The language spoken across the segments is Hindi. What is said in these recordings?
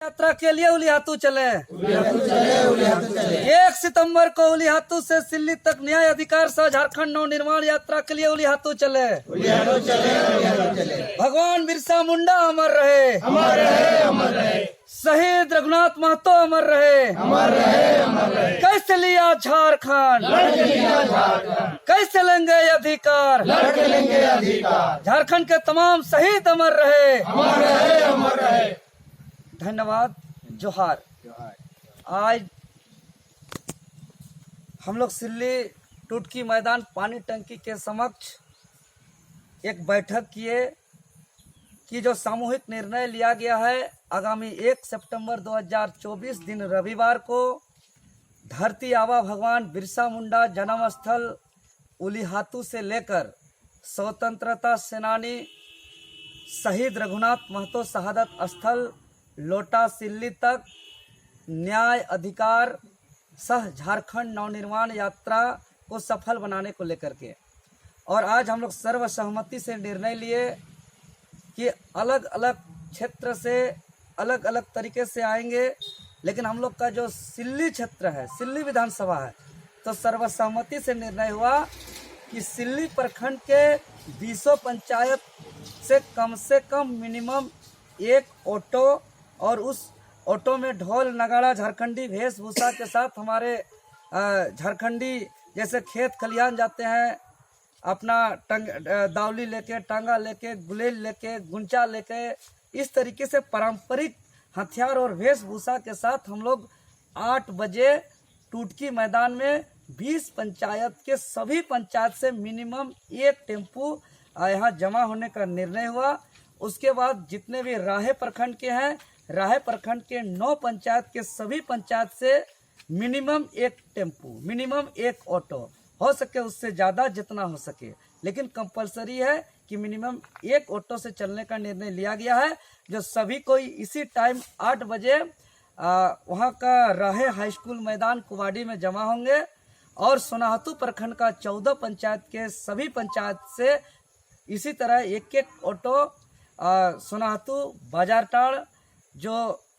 यात्रा के लिए उलिहातू चले। 1 सितंबर को उलिहातू से सिल्ली तक न्याय अधिकार सह झारखंड नव निर्माण यात्रा के लिए उलिहातू चले। भगवान बिरसा मुंडा अमर रहे, अमर रहे, अमर रहे। शहीद रघुनाथ महतो अमर रहे, अमर रहे, अमर रहे। कैसे लिया झारखंड, लड़के लिया झारखंड, कैसे लेंगे अधिकार, लड़के लेंगे अधिकार। झारखंड के तमाम शहीद अमर रहे, अमर रहे, अमर रहे। धन्यवाद। जोहार। आज हम लोग सिल्ली टुटकी मैदान पानी टंकी के समक्ष एक बैठक किए कि जो सामूहिक निर्णय लिया गया है आगामी 1 सितंबर 2024 दिन रविवार को धरती आबा भगवान बिरसा मुंडा जन्म स्थल उलिहातू से लेकर स्वतंत्रता सेनानी शहीद रघुनाथ महतो शहादत स्थल लोटा सिल्ली तक न्याय अधिकार सह झारखंड नवनिर्माण यात्रा को सफल बनाने को लेकर के और आज हम लोग सर्वसहमति से निर्णय लिए कि अलग अलग क्षेत्र से अलग अलग तरीके से आएंगे, लेकिन हम लोग का जो सिल्ली क्षेत्र है, सिल्ली विधानसभा है, तो सर्वसहमति से निर्णय हुआ कि सिल्ली प्रखंड के 20 पंचायत से कम मिनिमम एक ऑटो और उस ऑटो में ढोल नगाड़ा झारखंडी वेशभूषा के साथ हमारे झारखंडी जैसे खेत खलिहान जाते हैं, अपना दावली लेके, टांगा लेके, गुलेल लेके, गुंचा लेके, इस तरीके से पारंपरिक हथियार और वेशभूषा के साथ हम लोग 8 बजे टुटकी मैदान में 20 पंचायत के सभी पंचायत से मिनिमम एक टेम्पू यहाँ जमा होने का निर्णय हुआ। उसके बाद जितने भी राहे प्रखंड के हैं, राहे प्रखंड के 9 पंचायत के सभी पंचायत से मिनिमम एक टेम्पू, मिनिमम एक ऑटो, हो सके उससे ज़्यादा जितना हो सके, लेकिन कंपलसरी है कि मिनिमम एक ऑटो से चलने का निर्णय लिया गया है। जो सभी कोई इसी टाइम 8 बजे वहाँ का राहे हाई स्कूल मैदान कुवाड़ी में जमा होंगे और सोनाहतू प्रखंड का 14 पंचायत के सभी पंचायत से इसी तरह एक एक ऑटो सोनाहतू बाजारटाड़ जो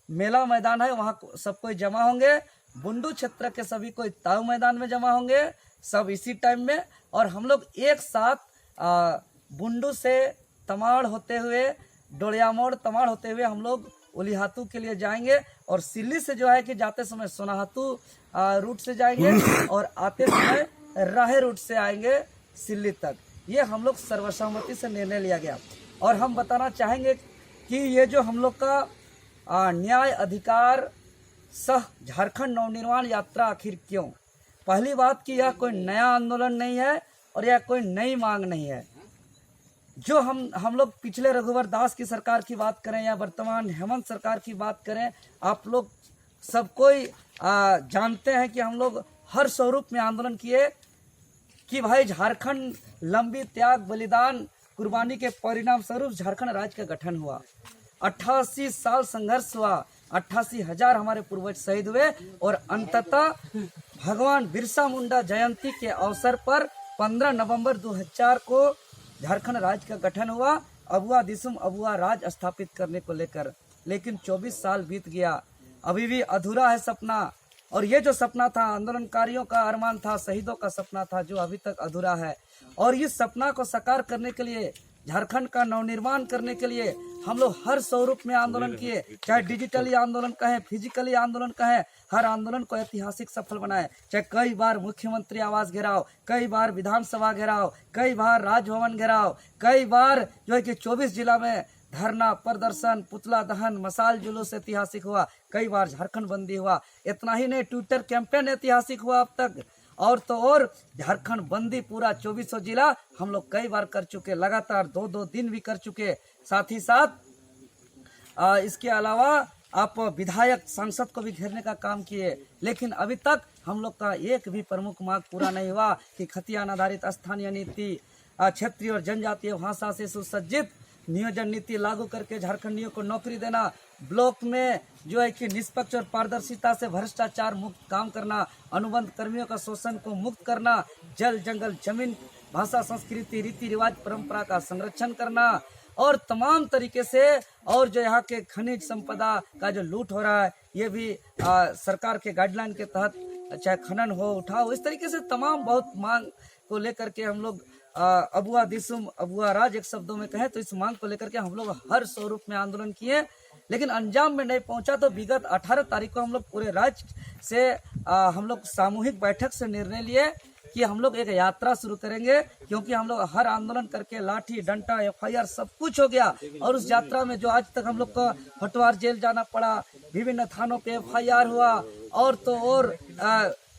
मेला मैदान है वहाँ सब कोई जमा होंगे। बुंडू क्षेत्र के सभी कोई ताऊ मैदान में जमा होंगे, सब इसी टाइम में। और हम लोग एक साथ बुंडू से तमाड़ होते हुए, डोड़िया मोड़ तमाड़ होते हुए हम लोग उलिहातू के लिए जाएंगे और सिल्ली से जो है कि जाते समय सोनाहतू रूट से जाएंगे और आते समय राहे रूट से आएंगे सिल्ली तक। ये हम लोग सर्वसम्मति से निर्णय लिया गया। और हम बताना चाहेंगे कि ये जो हम लोग का न्याय अधिकार सह झारखंड नवनिर्माण यात्रा आखिर क्यों? पहली बात कि यह कोई नया आंदोलन नहीं है और यह कोई नई मांग नहीं है। जो हम लोग पिछले रघुवर दास की सरकार की बात करें या वर्तमान हेमंत सरकार की बात करें, आप लोग सब कोई जानते हैं कि हम लोग हर स्वरूप में आंदोलन किए कि भाई झारखंड लंबी त्याग बलिदान कुर्बानी के परिणाम स्वरूप झारखंड राज्य का गठन हुआ। 88 साल संघर्ष हुआ, 88,000 हमारे पूर्वज शहीद हुए और अंततः भगवान बिरसा मुंडा जयंती के अवसर पर 15 नवंबर 2004 को झारखंड राज्य का गठन हुआ, अबुआ दिसुम अबुआ राज स्थापित करने को लेकर। लेकिन 24 साल बीत गया, अभी भी अधूरा है सपना। और ये जो सपना था आंदोलनकारियों का अरमान था, शहीदों का सपना था, जो अभी तक अधूरा है। और इस सपना को साकार करने के लिए, झारखंड का नवनिर्माण करने के लिए हम लोग हर स्वरूप में आंदोलन किए, चाहे डिजिटली आंदोलन कहें, फिजिकली आंदोलन कहें, हर आंदोलन को ऐतिहासिक सफल बनाए। चाहे कई बार मुख्यमंत्री आवास घेराव, कई बार विधानसभा घेराव, कई बार राजभवन घेराव, कई बार जो है कि 24 जिला में धरना प्रदर्शन, पुतला दहन, मसाल जुलूस ऐतिहासिक हुआ, कई बार झारखंड बंदी हुआ। इतना ही नहीं, ट्विटर कैंपेन ऐतिहासिक हुआ अब तक। और तो और झारखंड बंदी पूरा 2400 जिला हम लोग कई बार कर चुके, लगातार 2-2 दिन भी कर चुके। साथ ही साथ इसके अलावा आप विधायक सांसद को भी घेरने का काम किए, लेकिन अभी तक हम लोग का एक भी प्रमुख मांग पूरा नहीं हुआ कि खतियान आधारित स्थानीय नीति, क्षेत्रीय और जनजातीय भाषा से सुसज्जित नियोजन नीति लागू करके झारखंडियों को नौकरी देना, ब्लॉक में जो है कि निष्पक्ष और पारदर्शिता से भ्रष्टाचार मुक्त काम करना, अनुबंध कर्मियों का शोषण को मुक्त करना, जल जंगल जमीन भाषा संस्कृति रीति रिवाज परंपरा का संरक्षण करना और तमाम तरीके से, और जो यहाँ के खनिज संपदा का जो लूट हो रहा है ये भी सरकार के गाइडलाइन के तहत, चाहे खनन हो, उठाओ, इस तरीके से तमाम बहुत मांग को लेकर के हम लोग अबुआ दिसुम अबुआ राज एक शब्दों में कहें तो इस मांग को लेकर के हम लोग हर स्वरूप में आंदोलन किए, लेकिन अंजाम में नहीं पहुंचा। तो विगत 18 तारीख को हम लोग पूरे राज्य से हम लोग सामूहिक बैठक से निर्णय लिए कि हम लोग एक यात्रा शुरू करेंगे, क्योंकि हम लोग हर आंदोलन करके लाठी डंडा FIR सब कुछ हो गया, और उस यात्रा में जो आज तक हम लोग को हटवार जेल जाना पड़ा, विभिन्न थानों पे FIR हुआ, और तो और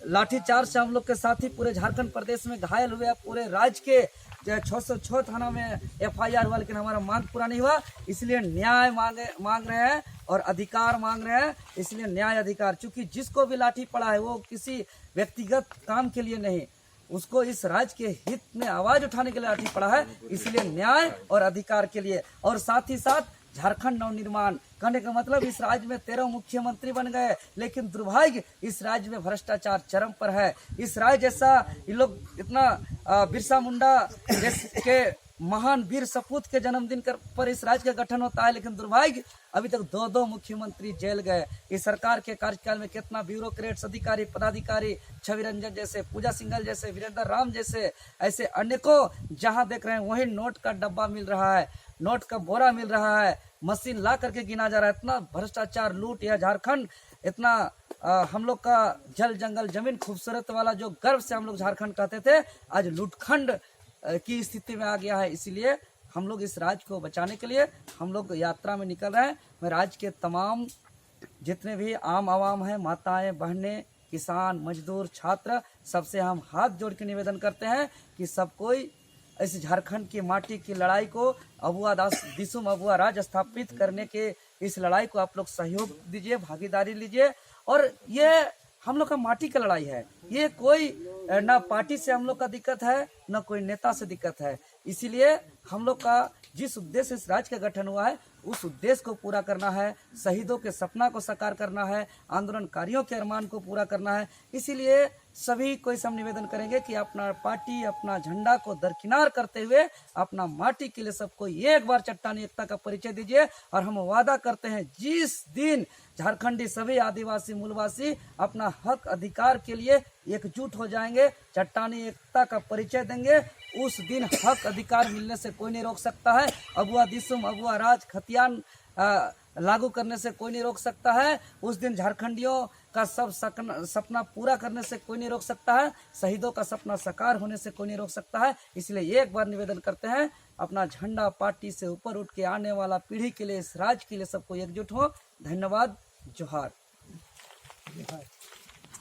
लाठीचार्ज से हम लोग के साथी पूरे झारखंड प्रदेश में घायल हुए, पूरे राज्य के 606 थाना में FIR हुआ, लेकिन हमारा मांग पूरा नहीं हुआ। इसलिए न्याय मांग रहे हैं और अधिकार मांग रहे हैं। इसलिए न्याय अधिकार, चूंकि जिसको भी लाठी पड़ा है वो किसी व्यक्तिगत काम के लिए नहीं, उसको इस राज्य के हित में आवाज उठाने के लिए लाठी पड़ा है, इसलिए न्याय और अधिकार के लिए। और साथ ही साथ झारखंड नवनिर्माण कहने का मतलब, इस राज्य में 13 मुख्यमंत्री बन गए, लेकिन दुर्भाग्य इस राज्य में भ्रष्टाचार चरम पर है। इस राज्य जैसा, ये लोग इतना बिरसा मुंडा के महान वीर सपूत के जन्मदिन पर इस राज्य का गठन होता है, लेकिन दुर्भाग्य अभी तक 2 मुख्यमंत्री जेल गए। इस सरकार के कार्यकाल में कितना ब्यूरोक्रेट्स, अधिकारी, पदाधिकारी, छवि रंजन जैसे, पूजा सिंघल जैसे, वीरेंद्र राम जैसे, ऐसे अनेकों जहां देख रहे हैं वही नोट का डब्बा मिल रहा है, नोट का बोरा मिल रहा है, मशीन ला करके गिना जा रहा है। इतना भ्रष्टाचार, लूट, यह झारखंड इतना हम लोग का जल जंगल जमीन खूबसूरत वाला जो गर्व से हम लोग झारखंड कहते थे, आज लूटखंड की स्थिति में आ गया है। इसलिए हम लोग इस राज्य को बचाने के लिए हम लोग यात्रा में निकल रहे हैं। मैं राज्य के तमाम जितने भी आम आवाम हैं, माताएं, बहनें, किसान, मजदूर, छात्र, सबसे हम हाथ जोड़ के निवेदन करते हैं कि सब कोई इस झारखंड की माटी की लड़ाई को, अबुआ दिसुम अबुआ राज स्थापित करने के इस लड़ाई को आप लोग सहयोग दीजिए, भागीदारी लीजिए। और ये हम लोग का माटी का लड़ाई है, ये कोई ना पार्टी से हम लोग का दिक्कत है, ना कोई नेता से दिक्कत है। इसीलिए हम लोग का जिस उद्देश्य इस राज्य का गठन हुआ है उस उद्देश्य को पूरा करना है, शहीदों के सपना को साकार करना है, आंदोलनकारियों के अरमान को पूरा करना है। इसीलिए सभी को इस हम निवेदन करेंगे कि अपना पार्टी, अपना झंडा को दरकिनार करते हुए अपना माटी के लिए सबको एक बार चट्टानी एकता का परिचय दीजिए। और हम वादा करते हैं जिस दिन झारखंडी सभी आदिवासी मूलवासी अपना हक अधिकार के लिए एकजुट हो जाएंगे, चट्टानी एकता का परिचय देंगे, उस दिन हक अधिकार मिलने से कोई नहीं रोक सकता है। अबुआ दिसुम अबुआ राज खतियान लागू करने से कोई नहीं रोक सकता है। उस दिन झारखंडियों का सब सपना पूरा करने से कोई नहीं रोक सकता है। शहीदों का सपना साकार होने से कोई नहीं रोक सकता है। इसलिए एक बार निवेदन करते हैं, अपना झंडा पार्टी से ऊपर उठ के आने वाला पीढ़ी के लिए, इस राज्य के लिए सबको एकजुट हो। धन्यवाद। जोहार।